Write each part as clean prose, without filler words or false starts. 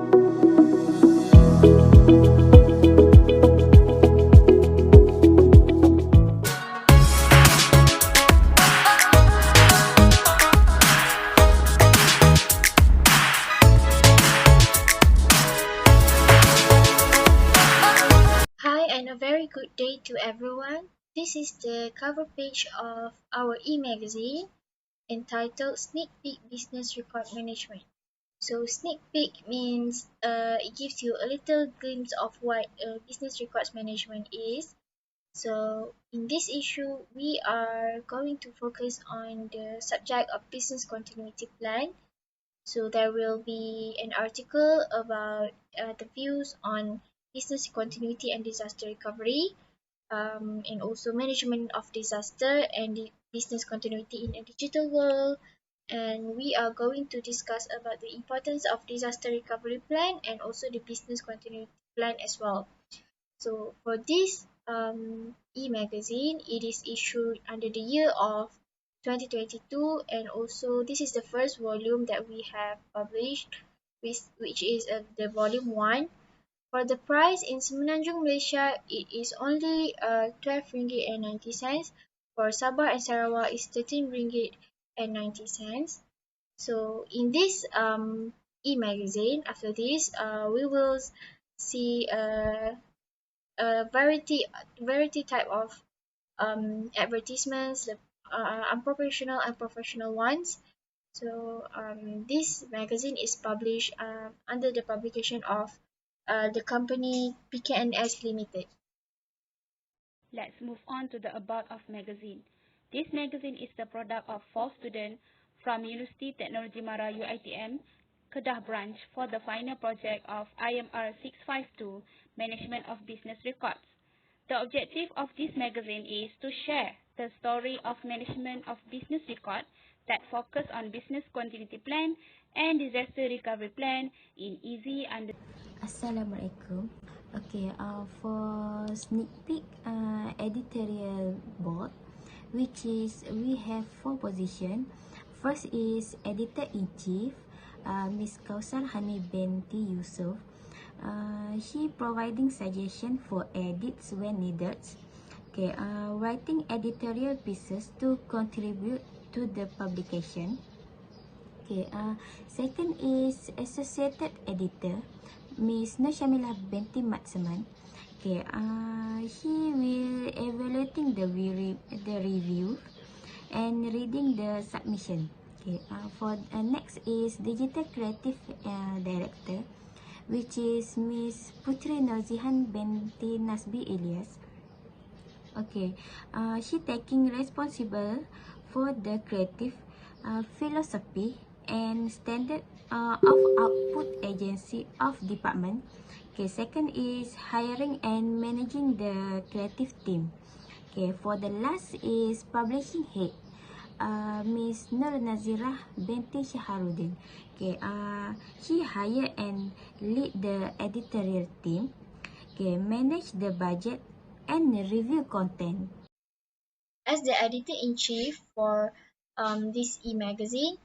Hi and a very good day to everyone. This is the cover page of our e-magazine entitled Sneak Peek Business Record Management. So sneak peek means it gives you a little glimpse of what business records management is. So in this issue, we are going to focus on the subject of business continuity plan. So there will be an article about the views on business continuity and disaster recovery, and also management of disaster and the business continuity in a digital world. And we are going to discuss about the importance of disaster recovery plan and also the business continuity plan as well. So for this e-magazine, it is issued under the year of 2022, and also this is the first volume that we have published, which is the volume 1. For the price in Semenanjung, Malaysia, it is only 12 ringgit and 90 cents. For Sabah and Sarawak, it's 13 ringgit and 90 cents. So in this e-magazine, after this, we will see a variety type of advertisements, the unprofessional and professional ones. So this magazine is published under the publication of the company PKNS Limited. Let's move on to the About of magazine. This magazine is the product of 4 students from University Technology Mara UiTM, Kedah branch for the final project of IMR652, Management of Business Records. The objective of this magazine is to share the story of management of business record that focus on business continuity plan and disaster recovery plan in easy Assalamualaikum. Okay, for sneak peek editorial board, which is we have 4 position. First is editor-in-chief, Miss Kausar Hani binti Yusof. She providing suggestion for edits when needed. Okay, writing editorial pieces to contribute to the publication. Okay, second is associated editor, Miss Nur Syamilah binti Matsaman. Okay, he will evaluating the review and reading the submission. Okay, for next is digital creative director, which is Miss Putri Nurzihan binti Nasbi Ilyas. Okay, she taking responsible for the creative philosophy and standard of output agency of department. Okay, second is hiring and managing the creative team. Okay, for the last is publishing head, Miss Nur Nazirah binti Shaharuddin. Okay, she hire and lead the editorial team. Okay, manage the budget and review content. As the editor-in-chief for this e-magazine,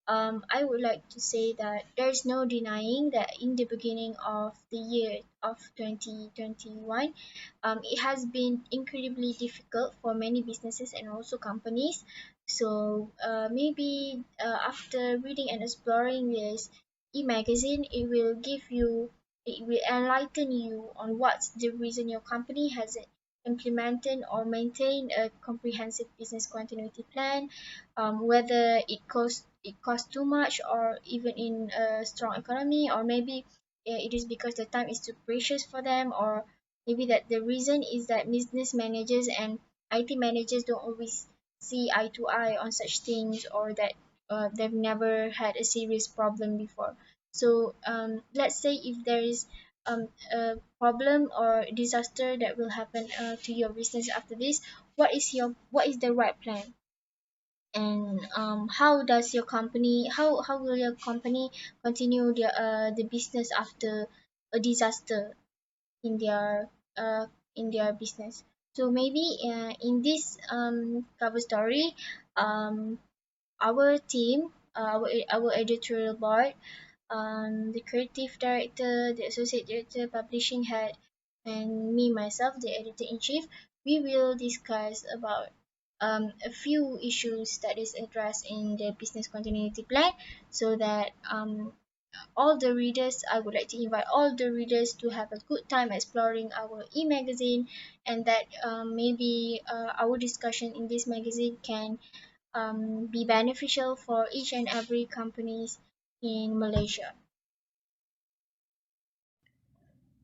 I would like to say that there's no denying that in the beginning of the year of 2021, it has been incredibly difficult for many businesses and also companies. So maybe after reading and exploring this e-magazine, it will enlighten you on what's the reason your company has implemented or maintain a comprehensive business continuity plan, whether it costs too much or even in a strong economy, or maybe it is because the time is too precious for them, or maybe that the reason is that business managers and IT managers don't always see eye to eye on such things, or that they've never had a serious problem before. So let's say if there is a problem or disaster that will happen to your business after this, what is the right plan, and how will your company continue the business after a disaster in their business. So maybe in this cover story, um, our team, our editorial board, the creative director, the associate director, publishing head, and me myself, the editor in chief, we will discuss about a few issues that is addressed in the business continuity plan, so that all the readers, I would like to invite all the readers to have a good time exploring our e-magazine, and that maybe our discussion in this magazine can be beneficial for each and every companies in Malaysia.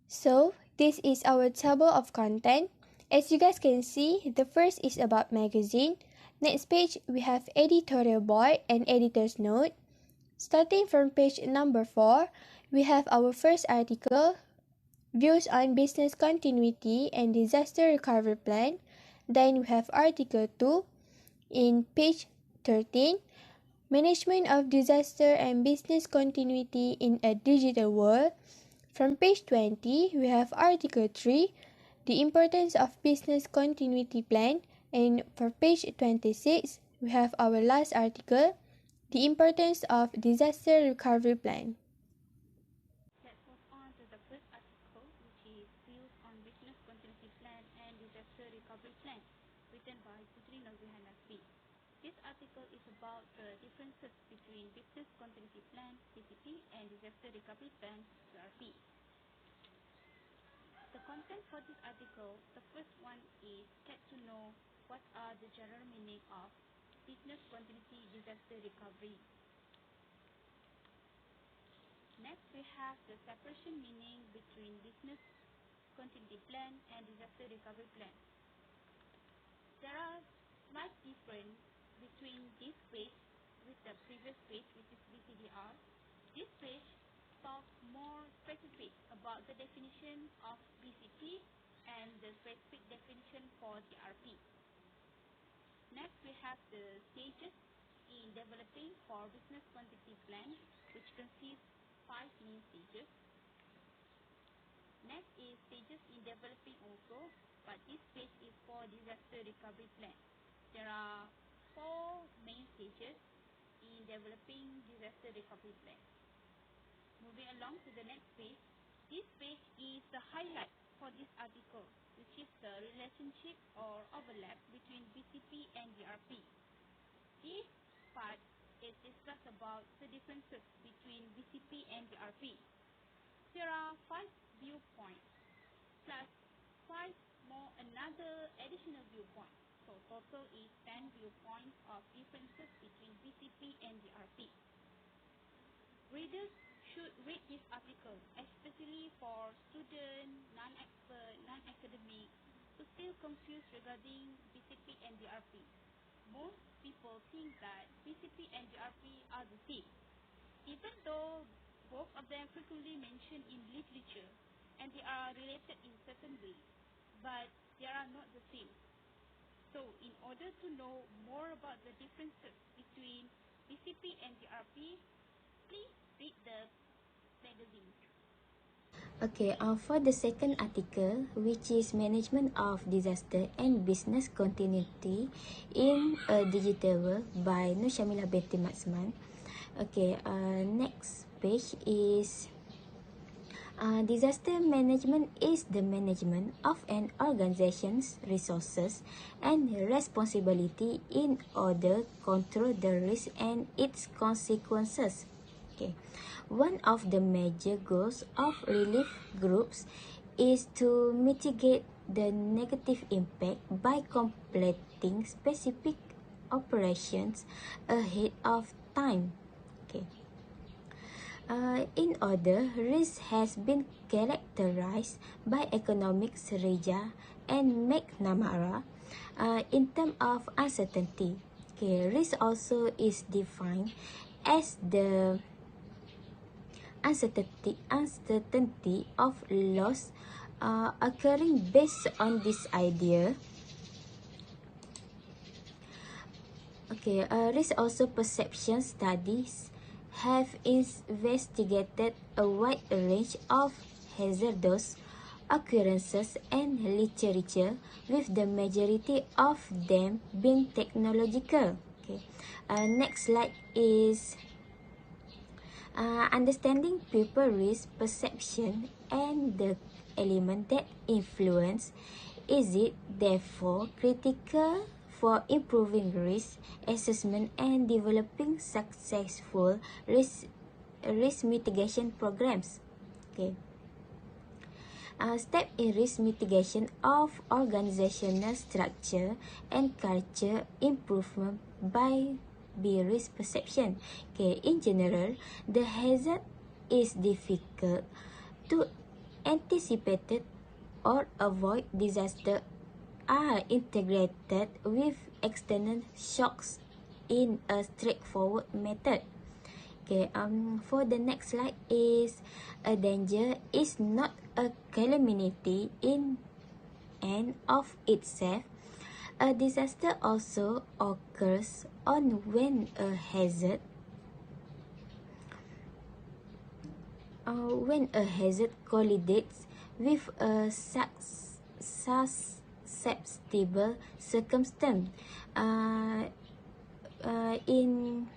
So, this is our table of content. As you guys can see, the first is about magazine. Next page, we have editorial board and editor's note. Starting from page number 4, we have our first article, views on business continuity and disaster recovery plan. Then we have article 2 in page 13, management of disaster and business continuity in a digital world. From page 20, we have article 3, the importance of business continuity plan. And for page 26, we have our last article, the importance of disaster recovery plan. Let's move on to the first article, which is Views on Business Continuity Plan and Disaster Recovery Plan, written by Putri Nurbihan Nasri. This article is about the differences between Business Continuity Plan, BCP, and Disaster Recovery Plan, DRP. The content for this article, the first one is get to know what are the general meaning of business continuity disaster recovery. Next, we have the separation meaning between business continuity plan and disaster recovery plan. There are slight difference between this page with the previous page, which is BCDR. This page talks more specific about the definition of BCP and the specific definition for DRP. Next, we have the stages in developing for business continuity plan, which consists 5 main stages. Next is stages in developing also, but this page is for disaster recovery plan. There are 4 main stages in developing disaster recovery plan. Moving along to the next page, this page is the highlight for this article, which is the relationship or overlap between BCP and DRP. This part is discussed about the differences between BCP and DRP. There are 5 viewpoints plus 5 more another additional viewpoint. So total is 10 viewpoints of differences between BCP and DRP. Readers should read this article, especially for students, non-expert, non-academic, who still confused regarding BCP and DRP. Most people think that BCP and DRP are the same, even though both of them frequently mentioned in literature and they are related in certain ways, but they are not the same. So in order to know more about the differences between BCP and DRP, please read the magazine. Okay, for the second article, which is Management of Disaster and Business Continuity in a Digital World by Nur Syamila binti Matsman. Okay, next page is disaster management is the management of an organization's resources and responsibility in order to control the risk and its consequences. Okay. One of the major goals of relief groups is to mitigate the negative impact by completing specific operations ahead of time. Okay. In order, risk has been characterized by economics Reja and McNamara in terms of uncertainty. Okay, risk also is defined as the uncertainty of loss occurring based on this idea. Okay, risk also perception studies have investigated a wide range of hazardous occurrences and literature, with the majority of them being technological. Okay, next slide is Understanding people risk perception and the element that influence is it therefore critical for improving risk assessment and developing successful risk mitigation programs. Okay. Step in risk mitigation of organizational structure and culture improvement by risk perception. Okay, in general, the hazard is difficult to anticipate or avoid disaster are integrated with external shocks in a straightforward method. Okay, for the next slide is a danger is not a calamity in and of itself. A disaster also occurs on when a hazard collides with a susceptible circumstance. In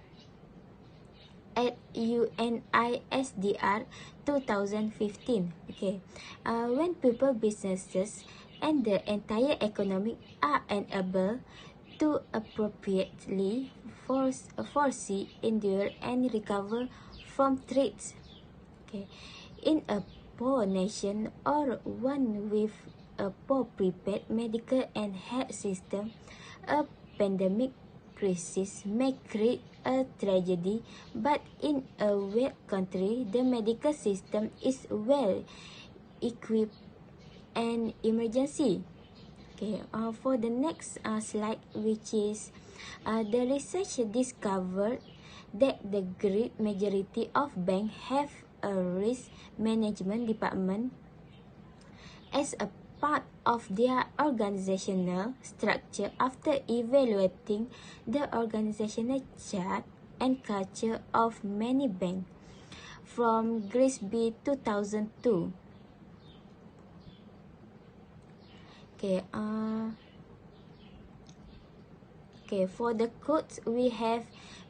at UNISDR 2015. Okay, when people, businesses, and the entire economy are unable to appropriately foresee, endure, and recover from threats. Okay, in a poor nation or one with a poor prepared medical and health system, a pandemic crisis may create a tragedy, but in a well country, the medical system is well equipped and emergency. Okay, for the next slide, which is the research discovered that the great majority of banks have a risk management department as a part of their organizational structure. After evaluating the organizational chart and culture of many banks from Grisby 2002. Okay, for the quotes, we have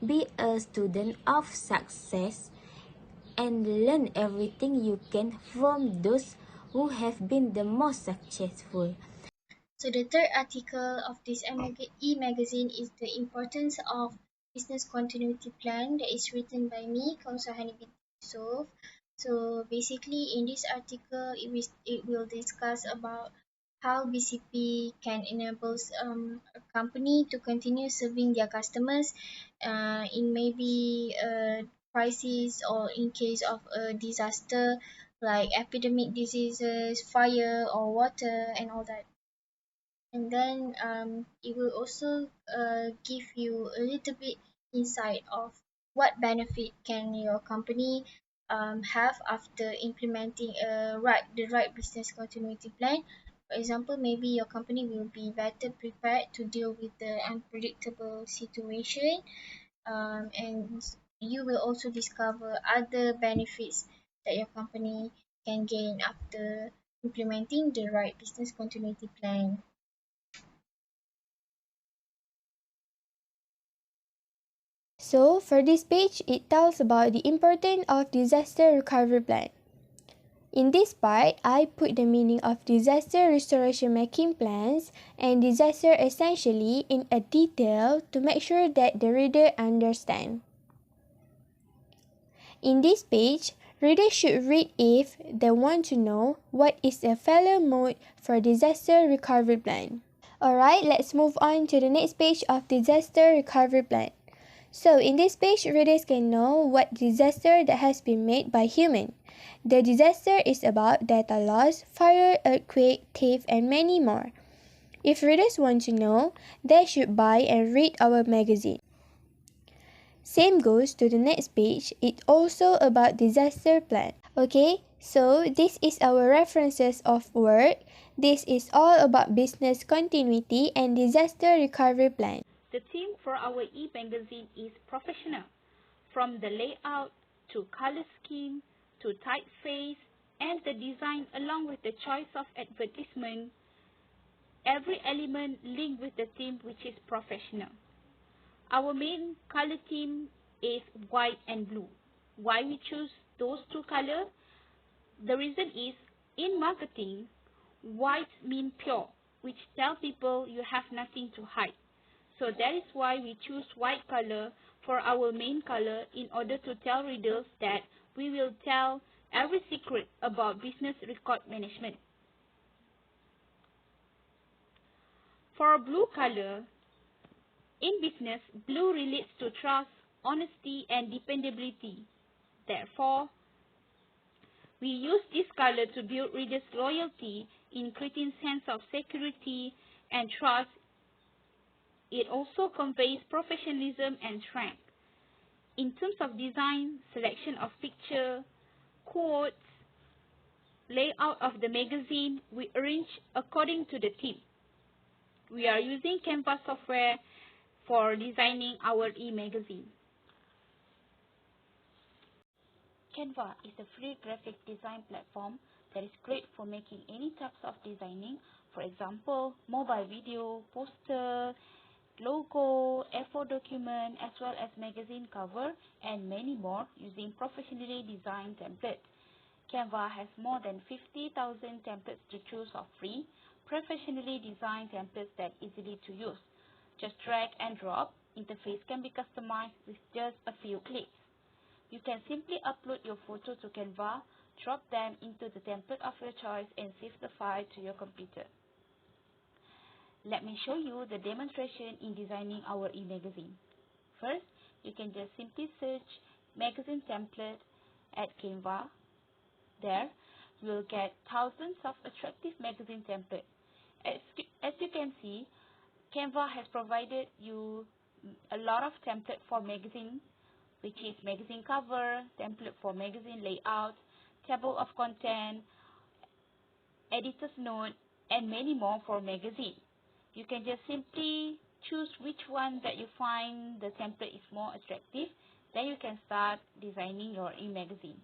be a student of success and learn everything you can from those who have been the most successful. So the third article of this e-magazine is the importance of business continuity plan that is written by me, Kausahani binti Yusof. So basically in this article it will discuss about how BCP can enable a company to continue serving their customers in maybe a crisis or in case of a disaster like epidemic diseases, fire or water and all that. And then it will also give you a little bit insight of what benefit can your company have after implementing the right business continuity plan. For example, maybe your company will be better prepared to deal with the unpredictable situation, and you will also discover other benefits that your company can gain after implementing the right business continuity plan. So for this page, it tells about the importance of disaster recovery plan. In this part, I put the meaning of disaster restoration making plans and disaster essentially in a detail to make sure that the reader understand. In this page, readers should read if they want to know what is a failure mode for disaster recovery plan. Alright, let's move on to the next page of disaster recovery plan. So in this page, readers can know what disaster that has been made by human. The disaster is about data loss, fire, earthquake, theft, and many more. If readers want to know, they should buy and read our magazine. Same goes to the next page. It's also about disaster plan. Okay, so this is our references of work. This is all about business continuity and disaster recovery plan. The theme for our e-magazine is professional. From the layout to color scheme to typeface and the design along with the choice of advertisement, every element linked with the theme which is professional. Our main color theme is white and blue. Why we choose those two colors? The reason is, in marketing, white means pure, which tell people you have nothing to hide. So that is why we choose white color for our main color, in order to tell readers that we will tell every secret about business record management. For blue color, in business, blue relates to trust, honesty, and dependability. Therefore, we use this color to build readers' loyalty, in creating sense of security and trust. It also conveys professionalism and strength. In terms of design, selection of picture, quotes, layout of the magazine, we arrange according to the theme. We are using Canva software for designing our e-magazine. Canva is a free graphic design platform that is great for making any types of designing. For example, mobile video, poster, logo, A4 document, as well as magazine cover, and many more using professionally designed templates. Canva has more than 50,000 templates to choose of free, professionally designed templates that easily to use. Just drag and drop. Interface can be customized with just a few clicks. You can simply upload your photo to Canva, drop them into the template of your choice, and save the file to your computer. Let me show you the demonstration in designing our e-magazine. First, you can just simply search magazine template at Canva. There, you will get thousands of attractive magazine templates. As you can see, Canva has provided you a lot of templates for magazine, which is magazine cover, template for magazine layout, table of content, editor's note, and many more for magazine. You can just simply choose which one that you find the template is more attractive. Then you can start designing your e-magazine.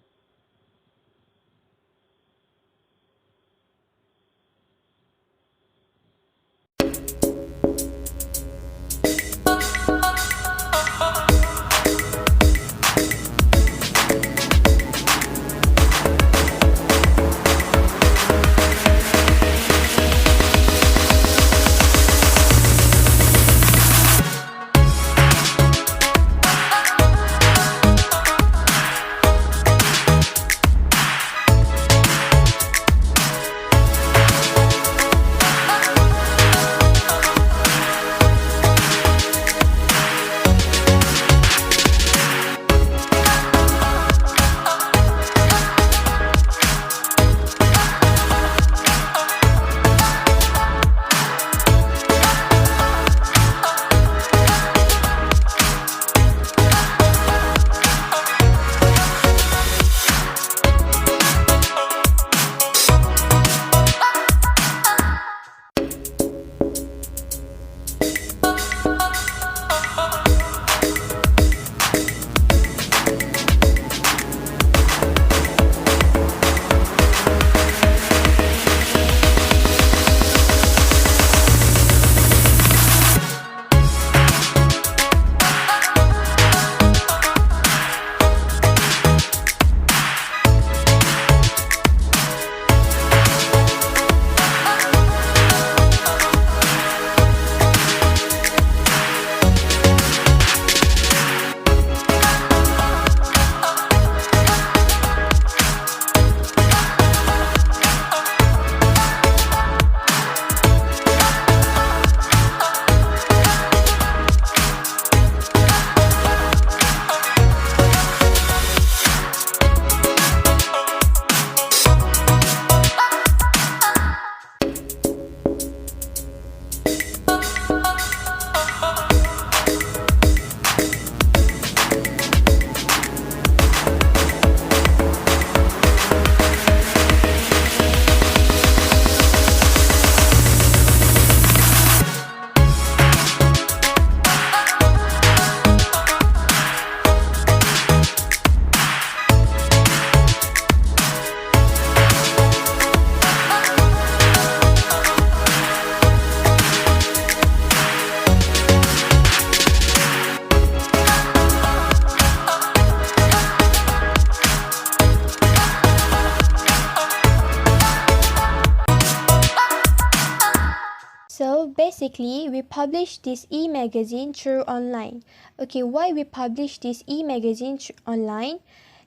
basically, we publish this e-magazine through online. Okay, why we publish this e-magazine online?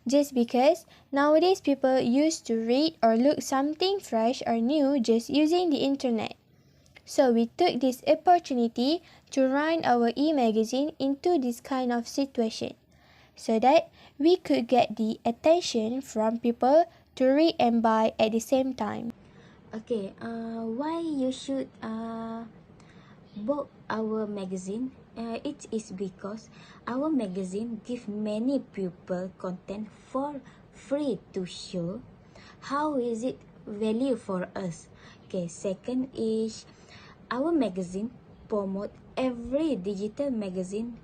Just because nowadays people used to read or look something fresh or new just using the internet. So we took this opportunity to run our e-magazine into this kind of situation, so that we could get the attention from people to read and buy at the same time. Okay, why you should book our magazine? It is because our magazine give many people content for free to show how is it value for us. Okay, second is our magazine promote every digital magazine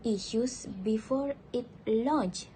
issues before it launch